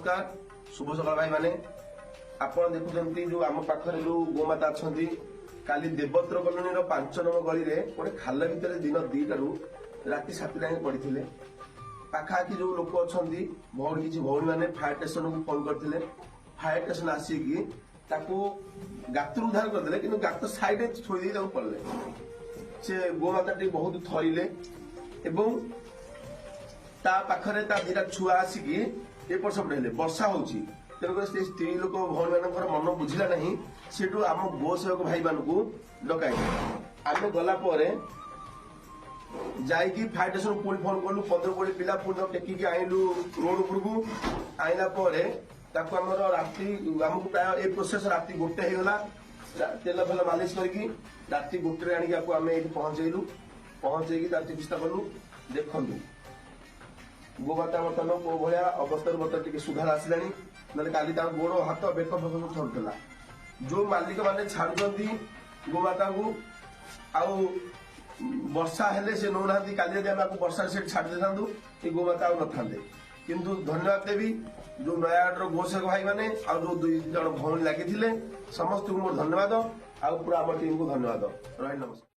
नमस्कार शुभ सकाल भाई माने आपण देखुचंती जो आम पाखरे जो गोमाता अछंती काली देवत्र कॉलोनी 5 नंबर गली रे गोटे खाल भितर दिन 2टारू राति 7 जाए पड़िथिले पाखापाखि जो लोक अछंती बहुत किछि भौणी माने फायर स्टेशन को फोन करथिले फायर स्टेशन आसीकी ताकू गातर उद्धार करदेले किंतु गात साइड छोड़ दे पड़ले से गोमाता टी बहुत थरिले एवं ता पाखरे ता दिटा छुआ आसिकी एपट सेपट हेले वर्षा होउची तेणुकर से स्त्री लोक भौणी मानकर मन बुझिला नहीं सेठू आम गो सेवक भाई मानकू डकाई आम गला पर जाइकी फायर स्टेशन पुणी फोन कलु 15-20 पिला पुणी टेकिकी आइलु रोड उपरकू आइला पर ताकू आमर राति आमको प्राय ए प्रोसेस राति 1 हेगला तेल फेल मालिश करके राति 1 रे आनिकी आम ये पहुंचेलु पहुंचेकी तार चिकित्सा कलु देखु गोमाता बर्तमान को भाया अवस्था बर्तमान सुधार आसला काली गोड़ हाथ बेक फेक थरुला जो मालिक मैंने छाड़ुंट गोमाता को आउ वर्षा हेले से नौना काली वर्षा से छाड़ देता गोमाता आउ न किंतु धन्यवाद देवी जो नयागढ़ गोसेवक भाई मैंने जो 2 जन भौणी लगी समस्त को मोर धन्यवाद आउ पूरा आम टीम को धन्यवाद रही नमस्कार।